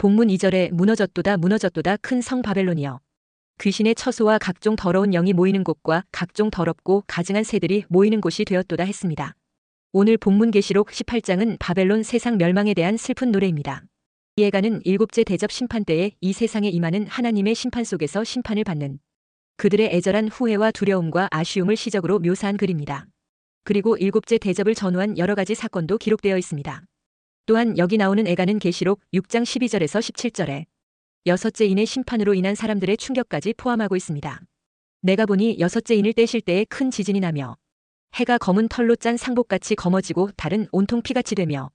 본문 2절에 무너졌도다 무너졌도다 큰 성 바벨론이여. 귀신의 처소와 각종 더러운 영이 모이는 곳과 각종 더럽고 가증한 새들이 모이는 곳이 되었도다 했습니다. 오늘 본문 계시록 18장은 바벨론 세상 멸망에 대한 슬픈 노래입니다. 이 예가는 일곱째 대접 심판 때에 이 세상에 임하는 하나님의 심판 속에서 심판을 받는 그들의 애절한 후회와 두려움과 아쉬움을 시적으로 묘사한 글입니다. 그리고 일곱째 대접을 전후한 여러 가지 사건도 기록되어 있습니다. 또한 여기 나오는 애가는 계시록 6장 12절에서 17절에 여섯째 인의 심판으로 인한 사람들의 충격까지 포함하고 있습니다. 내가 보니 여섯째 인을 떼실 때에 큰 지진이 나며 해가 검은 털로 짠 상복같이 검어지고 달은 온통 피같이 되며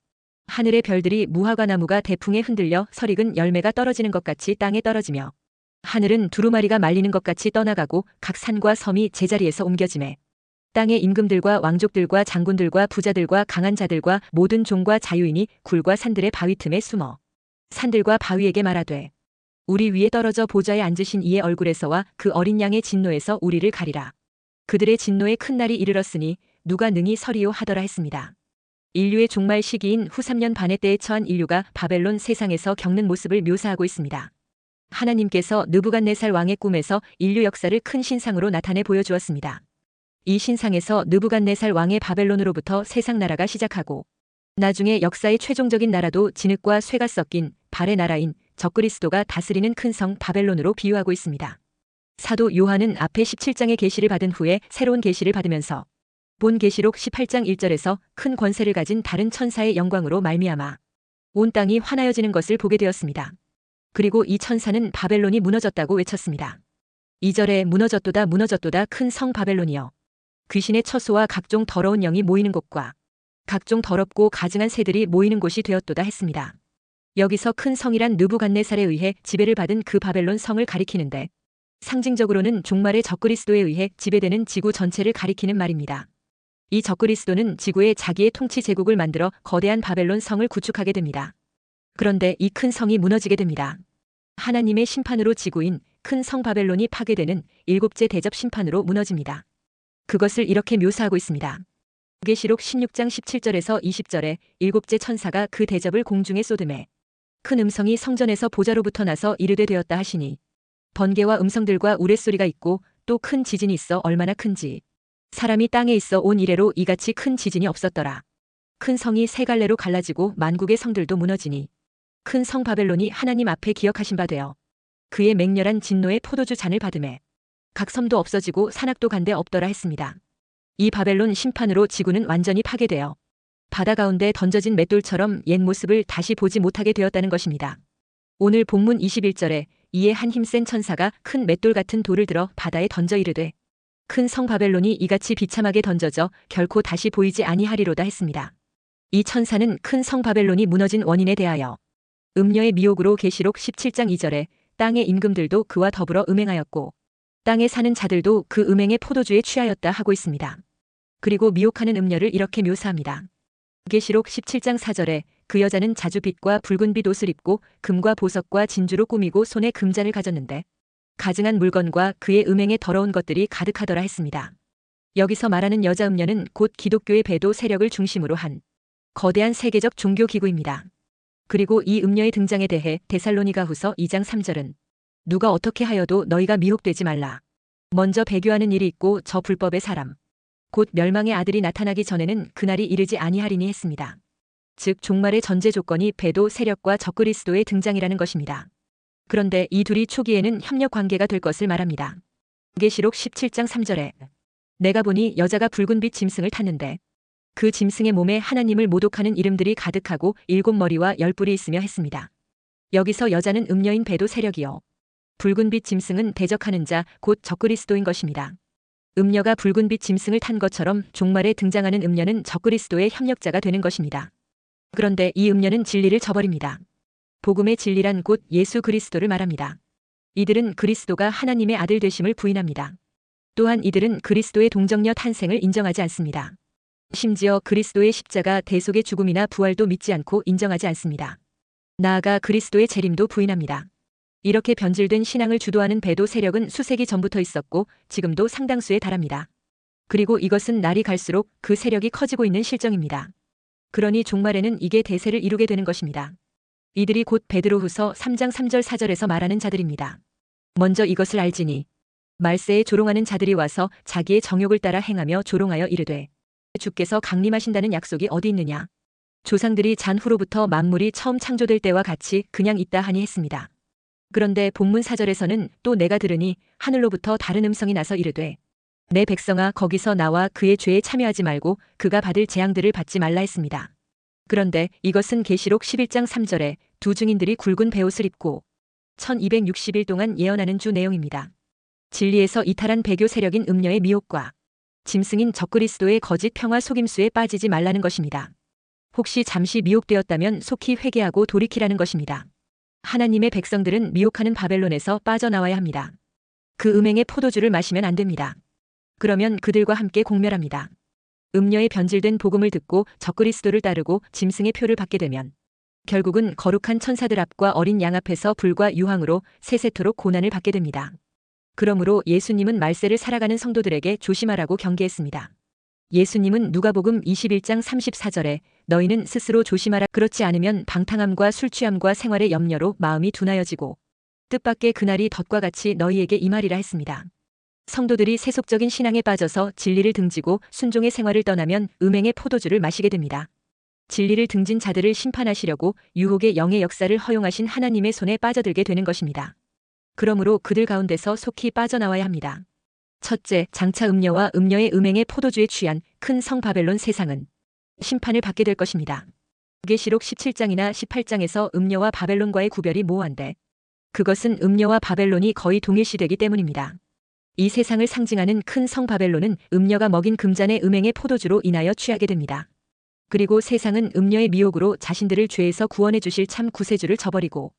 하늘의 별들이 무화과 나무가 대풍에 흔들려 설익은 열매가 떨어지는 것 같이 땅에 떨어지며 하늘은 두루마리가 말리는 것 같이 떠나가고 각 산과 섬이 제자리에서 옮겨지매 땅의 임금들과 왕족들과 장군들과 부자들과 강한 자들과 모든 종과 자유인이 굴과 산들의 바위 틈에 숨어 산들과 바위에게 말하되 우리 위에 떨어져 보좌에 앉으신 이의 얼굴에서와 그 어린 양의 진노에서 우리를 가리라. 그들의 진노의 큰 날이 이르렀으니 누가 능히 서리요 하더라 했습니다. 인류의 종말 시기인 후 3년 반의 때에 처한 인류가 바벨론 세상에서 겪는 모습을 묘사하고 있습니다. 하나님께서 느부갓네살 왕의 꿈에서 인류 역사를 큰 신상으로 나타내 보여주었습니다. 이 신상에서 느부갓네살 왕의 바벨론으로부터 세상 나라가 시작하고 나중에 역사의 최종적인 나라도 진흙과 쇠가 섞인 발의 나라인 적그리스도가 다스리는 큰 성 바벨론으로 비유하고 있습니다. 사도 요한은 앞에 17장의 계시를 받은 후에 새로운 계시를 받으면서 본 계시록 18장 1절에서 큰 권세를 가진 다른 천사의 영광으로 말미암아 온 땅이 환하여지는 것을 보게 되었습니다. 그리고 이 천사는 바벨론이 무너졌다고 외쳤습니다. 2절에 무너졌도다 무너졌도다 큰 성 바벨론이여. 귀신의 처소와 각종 더러운 영이 모이는 곳과 각종 더럽고 가증한 새들이 모이는 곳이 되었도다 했습니다. 여기서 큰 성이란 느부갓네살에 의해 지배를 받은 그 바벨론 성을 가리키는데 상징적으로는 종말의 적그리스도에 의해 지배되는 지구 전체를 가리키는 말입니다. 이 적그리스도는 지구에 자기의 통치 제국을 만들어 거대한 바벨론 성을 구축하게 됩니다. 그런데 이 큰 성이 무너지게 됩니다. 하나님의 심판으로 지구인 큰 성 바벨론이 파괴되는 일곱째 대접 심판으로 무너집니다. 그것을 이렇게 묘사하고 있습니다. 계시록 16장 17절에서 20절에 일곱째 천사가 그 대접을 공중에 쏟음에 큰 음성이 성전에서 보좌로부터 나서 이르되 되었다 하시니 번개와 음성들과 우레소리가 있고 또 큰 지진이 있어 얼마나 큰지 사람이 땅에 있어 온 이래로 이같이 큰 지진이 없었더라. 큰 성이 세 갈래로 갈라지고 만국의 성들도 무너지니 큰 성 바벨론이 하나님 앞에 기억하신 바 되어 그의 맹렬한 진노의 포도주 잔을 받음에 각 섬도 없어지고 산악도 간데 없더라 했습니다. 이 바벨론 심판으로 지구는 완전히 파괴되어 바다 가운데 던져진 맷돌처럼 옛 모습을 다시 보지 못하게 되었다는 것입니다. 오늘 본문 21절에 이에 한 힘센 천사가 큰 맷돌 같은 돌을 들어 바다에 던져 이르되 큰 성 바벨론이 이같이 비참하게 던져져 결코 다시 보이지 아니하리로다 했습니다. 이 천사는 큰 성 바벨론이 무너진 원인에 대하여 음녀의 미혹으로 계시록 17장 2절에 땅의 임금들도 그와 더불어 음행하였고 땅에 사는 자들도 그 음행의 포도주에 취하였다 하고 있습니다. 그리고 미혹하는 음녀를 이렇게 묘사합니다. 계시록 17장 4절에 그 여자는 자주빛과 붉은빛 옷을 입고 금과 보석과 진주로 꾸미고 손에 금잔을 가졌는데 가증한 물건과 그의 음행에 더러운 것들이 가득하더라 했습니다. 여기서 말하는 여자 음녀는 곧 기독교의 배도 세력을 중심으로 한 거대한 세계적 종교 기구입니다. 그리고 이 음녀의 등장에 대해 데살로니가후서 2장 3절은 누가 어떻게 하여도 너희가 미혹되지 말라. 먼저 배교하는 일이 있고 저 불법의 사람 곧 멸망의 아들이 나타나기 전에는 그날이 이르지 아니하리니 했습니다. 즉 종말의 전제 조건이 배도 세력과 적그리스도의 등장이라는 것입니다. 그런데 이 둘이 초기에는 협력 관계가 될 것을 말합니다. 계시록 17장 3절에 내가 보니 여자가 붉은빛 짐승을 탔는데 그 짐승의 몸에 하나님을 모독하는 이름들이 가득하고 7머리와 10뿔이 있으며 했습니다. 여기서 여자는 음녀인 배도 세력이요 붉은빛 짐승은 대적하는 자 곧 적그리스도인 것입니다. 음녀가 붉은빛 짐승을 탄 것처럼 종말에 등장하는 음녀는 적그리스도의 협력자가 되는 것입니다. 그런데 이 음녀는 진리를 저버립니다. 복음의 진리란 곧 예수 그리스도를 말합니다. 이들은 그리스도가 하나님의 아들 되심을 부인합니다. 또한 이들은 그리스도의 동정녀 탄생을 인정하지 않습니다. 심지어 그리스도의 십자가 대속의 죽음이나 부활도 믿지 않고 인정하지 않습니다. 나아가 그리스도의 재림도 부인합니다. 이렇게 변질된 신앙을 주도하는 배도 세력은 수세기 전부터 있었고 지금도 상당수에 달합니다. 그리고 이것은 날이 갈수록 그 세력이 커지고 있는 실정입니다. 그러니 종말에는 이게 대세를 이루게 되는 것입니다. 이들이 곧 베드로후서 3장 3절 4절에서 말하는 자들입니다. 먼저 이것을 알지니 말세에 조롱하는 자들이 와서 자기의 정욕을 따라 행하며 조롱하여 이르되 주께서 강림하신다는 약속이 어디 있느냐. 조상들이 잔 후로부터 만물이 처음 창조될 때와 같이 그냥 있다 하니 했습니다. 그런데 본문 4절에서는 또 내가 들으니 하늘로부터 다른 음성이 나서 이르되 내 백성아 거기서 나와 그의 죄에 참여하지 말고 그가 받을 재앙들을 받지 말라 했습니다. 그런데 이것은 계시록 11장 3절에 두 증인들이 굵은 베옷을 입고 1260일 동안 예언하는 주 내용입니다. 진리에서 이탈한 배교 세력인 음녀의 미혹과 짐승인 적그리스도의 거짓 평화 속임수에 빠지지 말라는 것입니다. 혹시 잠시 미혹되었다면 속히 회개하고 돌이키라는 것입니다. 하나님의 백성들은 미혹하는 바벨론에서 빠져나와야 합니다. 그 음행의 포도주를 마시면 안 됩니다. 그러면 그들과 함께 공멸합니다. 음녀의 변질된 복음을 듣고 적그리스도를 따르고 짐승의 표를 받게 되면 결국은 거룩한 천사들 앞과 어린 양 앞에서 불과 유황으로 세세토록 고난을 받게 됩니다. 그러므로 예수님은 말세를 살아가는 성도들에게 조심하라고 경계했습니다. 예수님은 누가복음 21장 34절에 너희는 스스로 조심하라 그렇지 않으면 방탕함과 술취함과 생활의 염려로 마음이 둔하여지고 뜻밖의 그날이 덫과 같이 너희에게 임하리라 했습니다. 성도들이 세속적인 신앙에 빠져서 진리를 등지고 순종의 생활을 떠나면 음행의 포도주를 마시게 됩니다. 진리를 등진 자들을 심판하시려고 유혹의 영의 역사를 허용하신 하나님의 손에 빠져들게 되는 것입니다. 그러므로 그들 가운데서 속히 빠져나와야 합니다. 첫째, 장차 음녀와 음녀의 음행의 포도주에 취한 큰 성 바벨론 세상은 심판을 받게 될 것입니다. 계시록 17장이나 18장에서 음녀와 바벨론과의 구별이 모호한데 그것은 음녀와 바벨론이 거의 동일시되기 때문입니다. 이 세상을 상징하는 큰 성 바벨론은 음녀가 먹인 금잔의 음행의 포도주로 인하여 취하게 됩니다. 그리고 세상은 음녀의 미혹으로 자신들을 죄에서 구원해 주실 참 구세주를 저버리고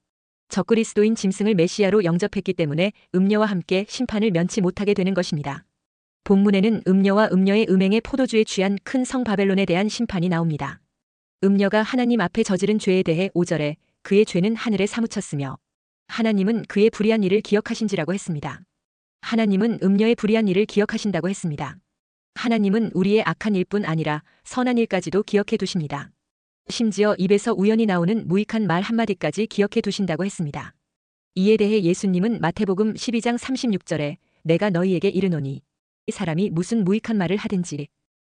적그리스도인 짐승을 메시아로 영접했기 때문에 음녀와 함께 심판을 면치 못하게 되는 것입니다. 본문에는 음녀와 음녀의 음행의 포도주에 취한 큰 성 바벨론에 대한 심판이 나옵니다. 음녀가 하나님 앞에 저지른 죄에 대해 5절에 그의 죄는 하늘에 사무쳤으며 하나님은 그의 불의한 일을 기억하신지라고 했습니다. 하나님은 음녀의 불의한 일을 기억하신다고 했습니다. 하나님은 우리의 악한 일뿐 아니라 선한 일까지도 기억해 두십니다. 심지어 입에서 우연히 나오는 무익한 말 한마디까지 기억해 두신다고 했습니다. 이에 대해 예수님은 마태복음 12장 36절에 내가 너희에게 이르노니 이 사람이 무슨 무익한 말을 하든지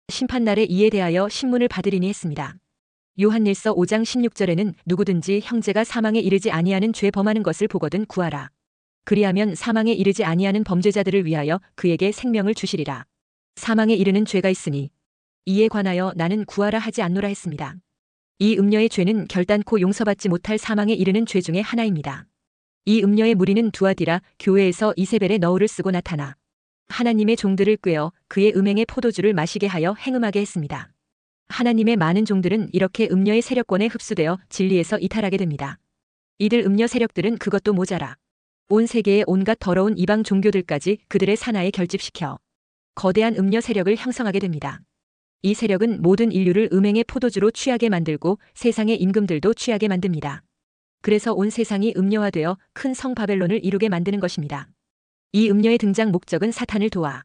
심판날에 이에 대하여 신문을 받으리니 했습니다. 요한일서 5장 16절에는 누구든지 형제가 사망에 이르지 아니하는 죄 범하는 것을 보거든 구하라. 그리하면 사망에 이르지 아니하는 범죄자들을 위하여 그에게 생명을 주시리라. 사망에 이르는 죄가 있으니 이에 관하여 나는 구하라 하지 않노라 했습니다. 이 음녀의 죄는 결단코 용서받지 못할 사망에 이르는 죄 중에 하나입니다. 이 음녀의 무리는 두아디라 교회에서 이세벨의 너울을 쓰고 나타나 하나님의 종들을 꾀어 그의 음행의 포도주를 마시게 하여 행음하게 했습니다. 하나님의 많은 종들은 이렇게 음녀의 세력권에 흡수되어 진리에서 이탈하게 됩니다. 이들 음녀 세력들은 그것도 모자라 온 세계의 온갖 더러운 이방 종교들까지 그들의 산하에 결집시켜 거대한 음녀 세력을 형성하게 됩니다. 이 세력은 모든 인류를 음행의 포도주로 취하게 만들고 세상의 임금들도 취하게 만듭니다. 그래서 온 세상이 음녀화되어 큰 성 바벨론을 이루게 만드는 것입니다. 이 음녀의 등장 목적은 사탄을 도와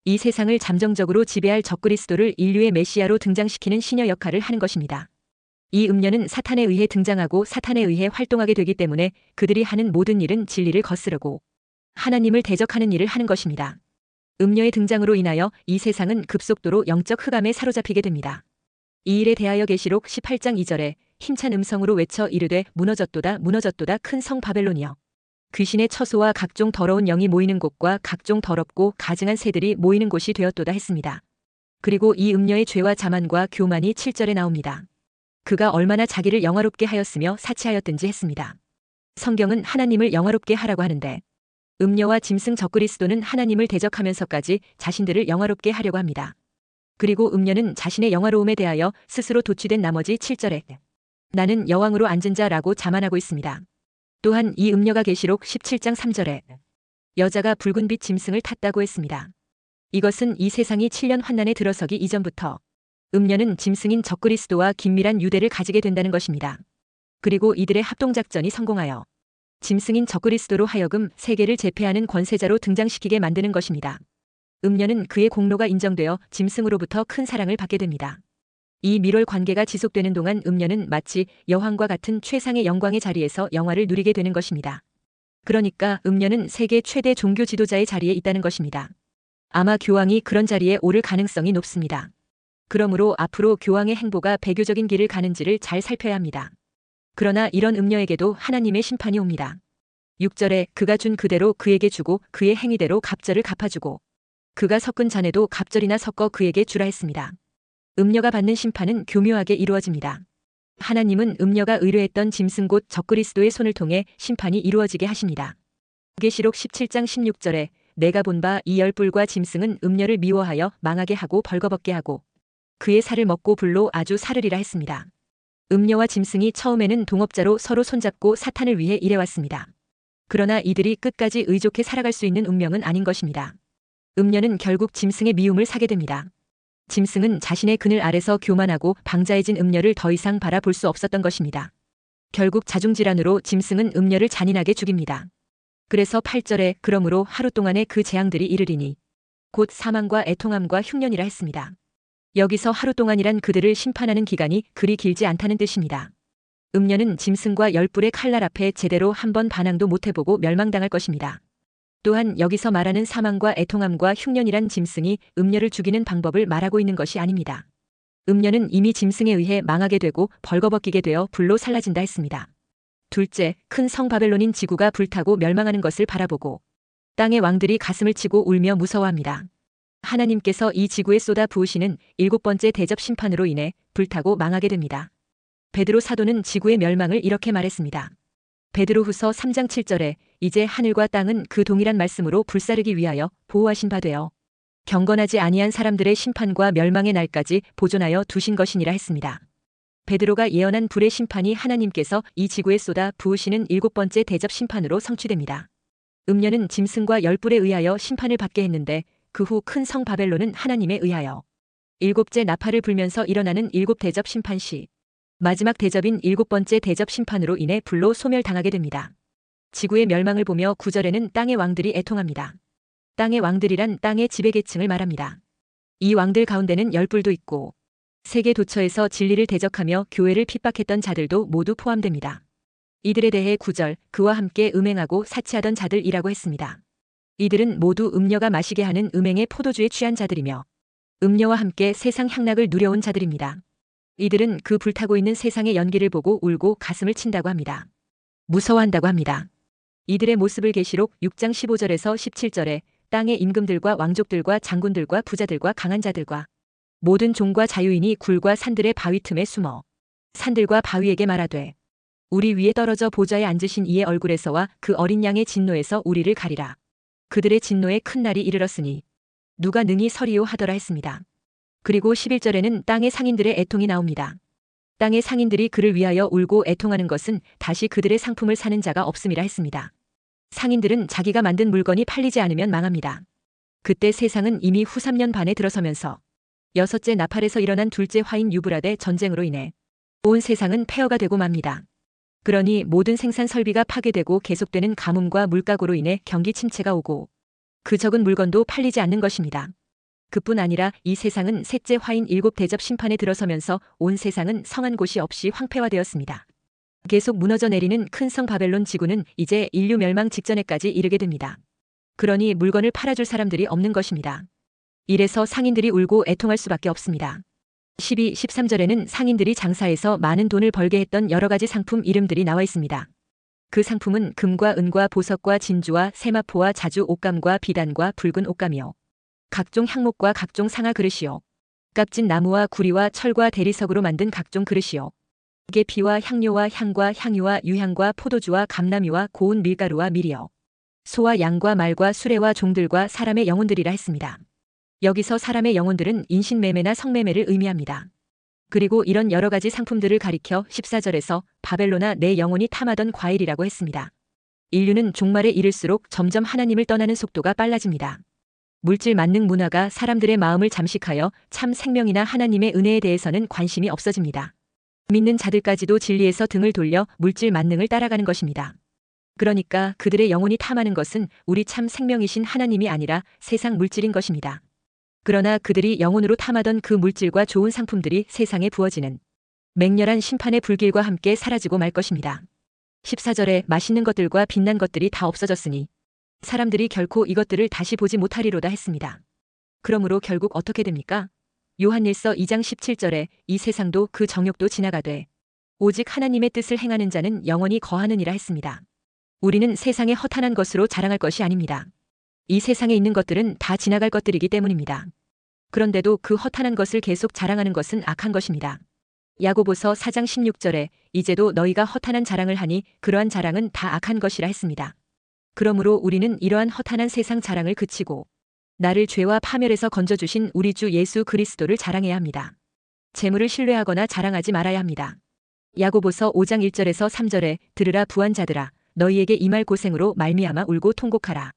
이 세상을 잠정적으로 지배할 적그리스도를 인류의 메시아로 등장시키는 시녀 역할을 하는 것입니다. 이 음녀는 사탄에 의해 등장하고 사탄에 의해 활동하게 되기 때문에 그들이 하는 모든 일은 진리를 거스르고 하나님을 대적하는 일을 하는 것입니다. 음녀의 등장으로 인하여 이 세상은 급속도로 영적 흑암에 사로잡히게 됩니다. 이 일에 대하여 계시록 18장 2절에 힘찬 음성으로 외쳐 이르되 무너졌도다 무너졌도다 큰 성 바벨론이여. 귀신의 처소와 각종 더러운 영이 모이는 곳과 각종 더럽고 가증한 새들이 모이는 곳이 되었도다 했습니다. 그리고 이 음녀의 죄와 자만과 교만이 7절에 나옵니다. 그가 얼마나 자기를 영화롭게 하였으며 사치하였든지 했습니다. 성경은 하나님을 영화롭게 하라고 하는데 음녀와 짐승 적그리스도는 하나님을 대적하면서까지 자신들을 영화롭게 하려고 합니다. 그리고 음녀는 자신의 영화로움에 대하여 스스로 도취된 나머지 7절에 나는 여왕으로 앉은 자라고 자만하고 있습니다. 또한 이 음녀가 계시록 17장 3절에 여자가 붉은 빛 짐승을 탔다고 했습니다. 이것은 이 세상이 7년 환난에 들어서기 이전부터 음녀는 짐승인 적그리스도와 긴밀한 유대를 가지게 된다는 것입니다. 그리고 이들의 합동작전이 성공하여 짐승인 적그리스도로 하여금 세계를 제패하는 권세자로 등장시키게 만드는 것입니다. 음녀는 그의 공로가 인정되어 짐승으로부터 큰 사랑을 받게 됩니다. 이 밀월 관계가 지속되는 동안 음녀는 마치 여왕과 같은 최상의 영광의 자리에서 영화를 누리게 되는 것입니다. 그러니까 음녀는 세계 최대 종교 지도자의 자리에 있다는 것입니다. 아마 교황이 그런 자리에 오를 가능성이 높습니다. 그러므로 앞으로 교황의 행보가 배교적인 길을 가는지를 잘 살펴야 합니다. 그러나 이런 음녀에게도 하나님의 심판이 옵니다. 6절에 그가 준 그대로 그에게 주고 그의 행위대로 갑절을 갚아주고 그가 섞은 잔에도 갑절이나 섞어 그에게 주라 했습니다. 음녀가 받는 심판은 교묘하게 이루어집니다. 하나님은 음녀가 의뢰했던 짐승 곧 적그리스도의 손을 통해 심판이 이루어지게 하십니다. 계시록 17장 16절에 내가 본 바 이 열불과 짐승은 음녀를 미워하여 망하게 하고 벌거벗게 하고 그의 살을 먹고 불로 아주 사르리라 했습니다. 음녀와 짐승이 처음에는 동업자로 서로 손잡고 사탄을 위해 일해왔습니다. 그러나 이들이 끝까지 의족해 살아갈 수 있는 운명은 아닌 것입니다. 음녀는 결국 짐승의 미움을 사게 됩니다. 짐승은 자신의 그늘 아래서 교만하고 방자해진 음녀를 더 이상 바라볼 수 없었던 것입니다. 결국 자중질환으로 짐승은 음녀를 잔인하게 죽입니다. 그래서 8절에 그러므로 하루 동안에 그 재앙들이 이르리니 곧 사망과 애통함과 흉년이라 했습니다. 여기서 하루 동안이란 그들을 심판하는 기간이 그리 길지 않다는 뜻입니다. 음녀는 짐승과 열불의 칼날 앞에 제대로 한번 반항도 못해보고 멸망당할 것입니다. 또한 여기서 말하는 사망과 애통함과 흉년이란 짐승이 음녀를 죽이는 방법을 말하고 있는 것이 아닙니다. 음녀는 이미 짐승에 의해 망하게 되고 벌거벗기게 되어 불로 살라진다 했습니다. 둘째, 큰 성 바벨론인 지구가 불타고 멸망하는 것을 바라보고 땅의 왕들이 가슴을 치고 울며 무서워합니다. 하나님께서 이 지구에 쏟아 부으시는 7번째 대접 심판으로 인해 불타고 망하게 됩니다. 베드로 사도는 지구의 멸망을 이렇게 말했습니다. 베드로후서 3장 7절에 이제 하늘과 땅은 그 동일한 말씀으로 불사르기 위하여 보호하신 바 되어 경건하지 아니한 사람들의 심판과 멸망의 날까지 보존하여 두신 것이니라 했습니다. 베드로가 예언한 불의 심판이 하나님께서 이 지구에 쏟아 부으시는 7번째 대접 심판으로 성취됩니다. 음녀는 짐승과 열불에 의하여 심판을 받게 했는데 그 후 큰 성 바벨론은 하나님에 의하여 7째 나팔을 불면서 일어나는 7대접 심판 시 마지막 대접인 7번째 대접 심판으로 인해 불로 소멸당하게 됩니다. 지구의 멸망을 보며 9절에는 땅의 왕들이 애통합니다. 땅의 왕들이란 땅의 지배계층을 말합니다. 이 왕들 가운데는 열불도 있고 세계 도처에서 진리를 대적하며 교회를 핍박했던 자들도 모두 포함됩니다. 이들에 대해 9절 그와 함께 음행하고 사치하던 자들이라고 했습니다. 이들은 모두 음녀가 마시게 하는 음행의 포도주에 취한 자들이며 음녀와 함께 세상 향락을 누려온 자들입니다. 이들은 그 불타고 있는 세상의 연기를 보고 울고 가슴을 친다고 합니다. 무서워한다고 합니다. 이들의 모습을 계시록 6장 15절에서 17절에 땅의 임금들과 왕족들과 장군들과 부자들과 강한 자들과 모든 종과 자유인이 굴과 산들의 바위 틈에 숨어 산들과 바위에게 말하되 우리 위에 떨어져 보좌에 앉으신 이의 얼굴에서와 그 어린 양의 진노에서 우리를 가리라. 그들의 진노에 큰 날이 이르렀으니 누가 능히 서리요 하더라 했습니다. 그리고 11절에는 땅의 상인들의 애통이 나옵니다. 땅의 상인들이 그를 위하여 울고 애통하는 것은 다시 그들의 상품을 사는 자가 없음이라 했습니다. 상인들은 자기가 만든 물건이 팔리지 않으면 망합니다. 그때 세상은 이미 후 3년 반에 들어서면서 6째 나팔에서 일어난 둘째 화인 유브라데 전쟁으로 인해 온 세상은 폐허가 되고 맙니다. 그러니 모든 생산 설비가 파괴되고 계속되는 가뭄과 물가고로 인해 경기 침체가 오고 그 적은 물건도 팔리지 않는 것입니다. 그뿐 아니라 이 세상은 셋째 화인 7대접 심판에 들어서면서 온 세상은 성한 곳이 없이 황폐화되었습니다. 계속 무너져 내리는 큰 성 바벨론 지구는 이제 인류 멸망 직전에까지 이르게 됩니다. 그러니 물건을 팔아줄 사람들이 없는 것입니다. 이래서 상인들이 울고 애통할 수밖에 없습니다. 12, 13절에는 상인들이 장사해서 많은 돈을 벌게 했던 여러 가지 상품 이름들이 나와 있습니다. 그 상품은 금과 은과 보석과 진주와 세마포와 자주 옷감과 비단과 붉은 옷감이요. 각종 향목과 각종 상아 그릇이요. 값진 나무와 구리와 철과 대리석으로 만든 각종 그릇이요. 계피와 향료와 향과 향유와 유향과 포도주와 감나미와 고운 밀가루와 밀이요. 소와 양과 말과 수레와 종들과 사람의 영혼들이라 했습니다. 여기서 사람의 영혼들은 인신매매나 성매매를 의미합니다. 그리고 이런 여러 가지 상품들을 가리켜 14절에서 바벨로나 내 영혼이 탐하던 과일이라고 했습니다. 인류는 종말에 이를수록 점점 하나님을 떠나는 속도가 빨라집니다. 물질 만능 문화가 사람들의 마음을 잠식하여 참 생명이나 하나님의 은혜에 대해서는 관심이 없어집니다. 믿는 자들까지도 진리에서 등을 돌려 물질 만능을 따라가는 것입니다. 그러니까 그들의 영혼이 탐하는 것은 우리 참 생명이신 하나님이 아니라 세상 물질인 것입니다. 그러나 그들이 영혼으로 탐하던 그 물질과 좋은 상품들이 세상에 부어지는 맹렬한 심판의 불길과 함께 사라지고 말 것입니다. 14절에 맛있는 것들과 빛난 것들이 다 없어졌으니 사람들이 결코 이것들을 다시 보지 못하리로다 했습니다. 그러므로 결국 어떻게 됩니까? 요한일서 2장 17절에 이 세상도 그 정욕도 지나가되 오직 하나님의 뜻을 행하는 자는 영원히 거하느니라 했습니다. 우리는 세상의 허탄한 것으로 자랑할 것이 아닙니다. 이 세상에 있는 것들은 다 지나갈 것들이기 때문입니다. 그런데도 그 허탄한 것을 계속 자랑하는 것은 악한 것입니다. 야고보서 4장 16절에 이제도 너희가 허탄한 자랑을 하니 그러한 자랑은 다 악한 것이라 했습니다. 그러므로 우리는 이러한 허탄한 세상 자랑을 그치고 나를 죄와 파멸에서 건져주신 우리 주 예수 그리스도를 자랑해야 합니다. 재물을 신뢰하거나 자랑하지 말아야 합니다. 야고보서 5장 1절에서 3절에 들으라 부한 자들아 너희에게 임할 고생으로 말미암아 울고 통곡하라.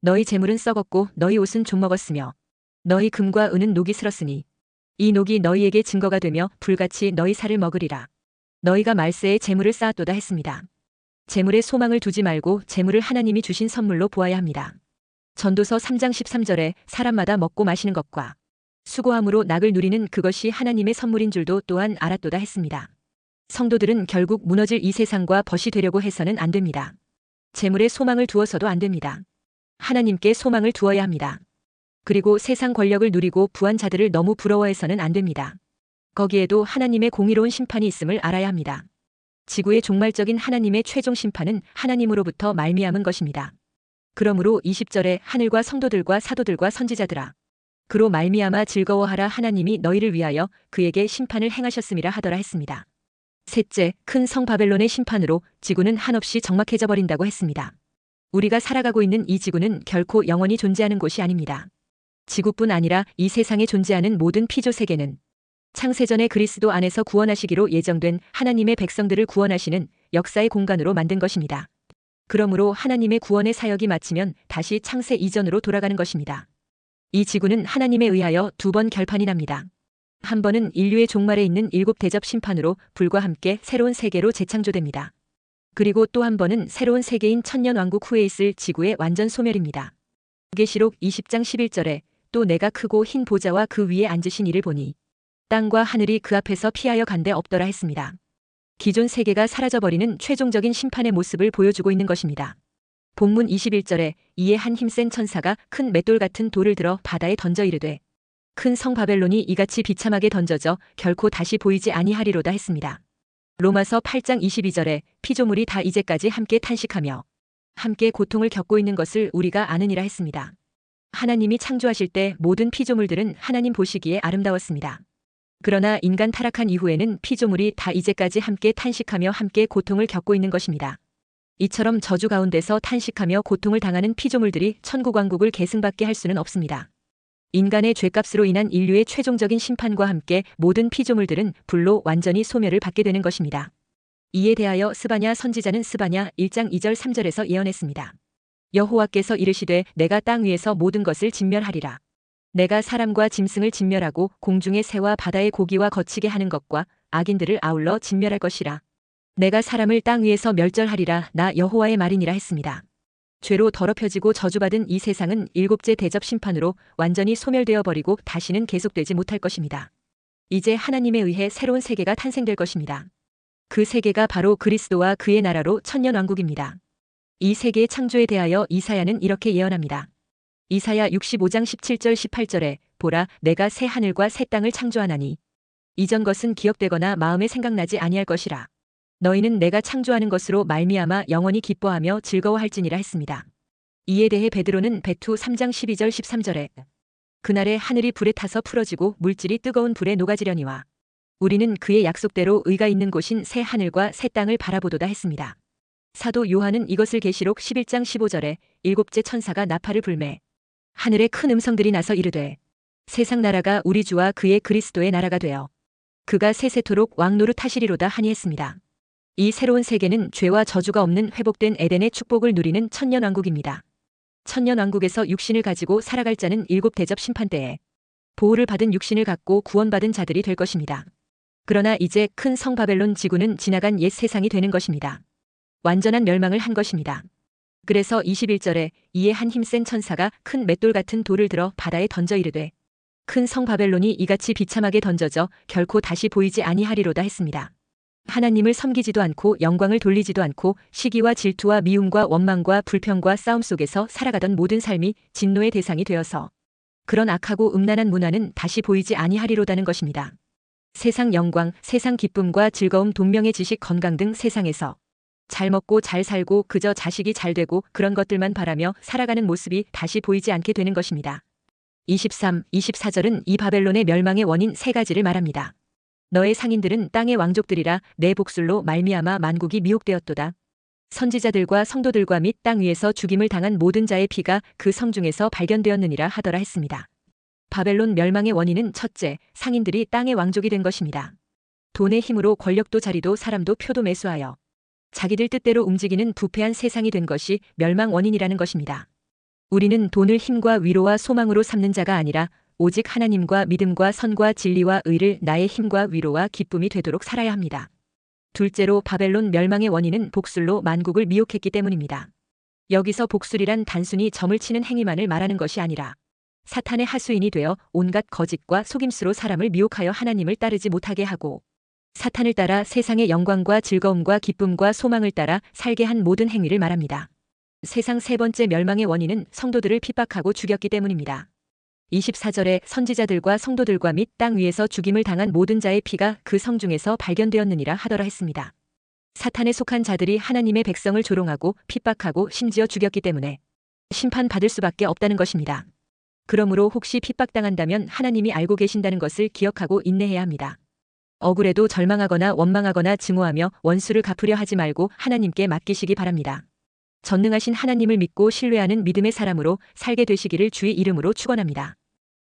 너희 재물은 썩었고 너희 옷은 좀먹었으며 너희 금과 은은 녹이 슬었으니 이 녹이 너희에게 증거가 되며 불같이 너희 살을 먹으리라. 너희가 말세에 재물을 쌓았도다 했습니다. 재물에 소망을 두지 말고 재물을 하나님이 주신 선물로 보아야 합니다. 전도서 3장 13절에 사람마다 먹고 마시는 것과 수고함으로 낙을 누리는 그것이 하나님의 선물인 줄도 또한 알았도다 했습니다. 성도들은 결국 무너질 이 세상과 벗이 되려고 해서는 안 됩니다. 재물에 소망을 두어서도 안 됩니다. 하나님께 소망을 두어야 합니다. 그리고 세상 권력을 누리고 부한 자들을 너무 부러워해서는 안 됩니다. 거기에도 하나님의 공의로운 심판이 있음을 알아야 합니다. 지구의 종말적인 하나님의 최종 심판은 하나님으로부터 말미암은 것입니다. 그러므로 20절에 하늘과 성도들과 사도들과 선지자들아 그로 말미암아 즐거워하라 하나님이 너희를 위하여 그에게 심판을 행하셨음이라 하더라 했습니다. 셋째, 큰 성 바벨론의 심판으로 지구는 한없이 적막해져 버린다고 했습니다. 우리가 살아가고 있는 이 지구는 결코 영원히 존재하는 곳이 아닙니다. 지구뿐 아니라 이 세상에 존재하는 모든 피조 세계는 창세전에 그리스도 안에서 구원하시기로 예정된 하나님의 백성들을 구원하시는 역사의 공간으로 만든 것입니다. 그러므로 하나님의 구원의 사역이 마치면 다시 창세 이전으로 돌아가는 것입니다. 이 지구는 하나님에 의하여 두 번 결판이 납니다. 한 번은 인류의 종말에 있는 일곱 대접 심판으로 불과 함께 새로운 세계로 재창조됩니다. 그리고 또 한 번은 새로운 세계인 천년왕국 후에 있을 지구의 완전 소멸입니다. 계시록 20장 11절에 또 내가 크고 흰 보좌와 그 위에 앉으신 이를 보니 땅과 하늘이 그 앞에서 피하여 간데 없더라 했습니다. 기존 세계가 사라져버리는 최종적인 심판의 모습을 보여주고 있는 것입니다. 본문 21절에 이에 한 힘센 천사가 큰 맷돌 같은 돌을 들어 바다에 던져 이르되 큰 성 바벨론이 이같이 비참하게 던져져 결코 다시 보이지 아니하리로다 했습니다. 로마서 8장 22절에 피조물이 다 이제까지 함께 탄식하며 함께 고통을 겪고 있는 것을 우리가 아느니라 했습니다. 하나님이 창조하실 때 모든 피조물들은 하나님 보시기에 아름다웠습니다. 그러나 인간 타락한 이후에는 피조물이 다 이제까지 함께 탄식하며 함께 고통을 겪고 있는 것입니다. 이처럼 저주 가운데서 탄식하며 고통을 당하는 피조물들이 천국왕국을 계승받게 할 수는 없습니다. 인간의 죄값으로 인한 인류의 최종적인 심판과 함께 모든 피조물들은 불로 완전히 소멸을 받게 되는 것입니다. 이에 대하여 스바냐 선지자는 스바냐 1장 2절 3절에서 예언했습니다. 여호와께서 이르시되 내가 땅 위에서 모든 것을 진멸하리라. 내가 사람과 짐승을 진멸하고 공중의 새와 바다의 고기와 거치게 하는 것과 악인들을 아울러 진멸할 것이라. 내가 사람을 땅 위에서 멸절하리라. 나 여호와의 말이니라 했습니다. 죄로 더럽혀지고 저주받은 이 세상은 일곱째 대접 심판으로 완전히 소멸되어 버리고 다시는 계속되지 못할 것입니다. 이제 하나님에 의해 새로운 세계가 탄생될 것입니다. 그 세계가 바로 그리스도와 그의 나라로 천년왕국입니다. 이 세계의 창조에 대하여 이사야는 이렇게 예언합니다. 이사야 65장 17절 18절에 보라 내가 새 하늘과 새 땅을 창조하나니 이전 것은 기억되거나 마음에 생각나지 아니할 것이라. 너희는 내가 창조하는 것으로 말미암아 영원히 기뻐하며 즐거워할지니라 했습니다. 이에 대해 베드로는 베투 3장 12절 13절에 그날에 하늘이 불에 타서 풀어지고 물질이 뜨거운 불에 녹아지려니와 우리는 그의 약속대로 의가 있는 곳인 새 하늘과 새 땅을 바라보도다 했습니다. 사도 요한은 이것을 계시록 11장 15절에 일곱째 천사가 나팔을 불매 하늘에 큰 음성들이 나서 이르되 세상 나라가 우리 주와 그의 그리스도의 나라가 되어 그가 세세토록 왕노릇 하시리로다 하니 했습니다. 이 새로운 세계는 죄와 저주가 없는 회복된 에덴의 축복을 누리는 천년왕국입니다. 천년왕국에서 육신을 가지고 살아갈 자는 일곱 대접 심판 때에 보호를 받은 육신을 갖고 구원받은 자들이 될 것입니다. 그러나 이제 큰 성 바벨론 지구는 지나간 옛 세상이 되는 것입니다. 완전한 멸망을 한 것입니다. 그래서 21절에 이에 한 힘센 천사가 큰 맷돌 같은 돌을 들어 바다에 던져 이르되 큰 성 바벨론이 이같이 비참하게 던져져 결코 다시 보이지 아니하리로다 했습니다. 하나님을 섬기지도 않고 영광을 돌리지도 않고 시기와 질투와 미움과 원망과 불평과 싸움 속에서 살아가던 모든 삶이 진노의 대상이 되어서 그런 악하고 음란한 문화는 다시 보이지 아니하리로다는 것입니다. 세상 영광, 세상 기쁨과 즐거움, 돈명예, 지식, 건강 등 세상에서 잘 먹고 잘 살고 그저 자식이 잘 되고 그런 것들만 바라며 살아가는 모습이 다시 보이지 않게 되는 것입니다. 23, 24절은 이 바벨론의 멸망의 원인 세 가지를 말합니다. 너의 상인들은 땅의 왕족들이라 내 복술로 말미암아 만국이 미혹되었도다. 선지자들과 성도들과 및 땅 위에서 죽임을 당한 모든 자의 피가 그 성 중에서 발견되었느니라 하더라 했습니다. 바벨론 멸망의 원인은 첫째, 상인들이 땅의 왕족이 된 것입니다. 돈의 힘으로 권력도 자리도 사람도 표도 매수하여 자기들 뜻대로 움직이는 부패한 세상이 된 것이 멸망 원인이라는 것입니다. 우리는 돈을 힘과 위로와 소망으로 삼는 자가 아니라 오직 하나님과 믿음과 선과 진리와 의를 나의 힘과 위로와 기쁨이 되도록 살아야 합니다. 둘째로 바벨론 멸망의 원인은 복술로 만국을 미혹했기 때문입니다. 여기서 복술이란 단순히 점을 치는 행위만을 말하는 것이 아니라 사탄의 하수인이 되어 온갖 거짓과 속임수로 사람을 미혹하여 하나님을 따르지 못하게 하고 사탄을 따라 세상의 영광과 즐거움과 기쁨과 소망을 따라 살게 한 모든 행위를 말합니다. 세상 세 번째 멸망의 원인은 성도들을 핍박하고 죽였기 때문입니다. 24절에 선지자들과 성도들과 및 땅 위에서 죽임을 당한 모든 자의 피가 그 성 중에서 발견되었느니라 하더라 했습니다. 사탄에 속한 자들이 하나님의 백성을 조롱하고 핍박하고 심지어 죽였기 때문에 심판받을 수밖에 없다는 것입니다. 그러므로 혹시 핍박당한다면 하나님이 알고 계신다는 것을 기억하고 인내해야 합니다. 억울해도 절망하거나 원망하거나 증오하며 원수를 갚으려 하지 말고 하나님께 맡기시기 바랍니다. 전능하신 하나님을 믿고 신뢰하는 믿음의 사람으로 살게 되시기를 주의 이름으로 축원합니다.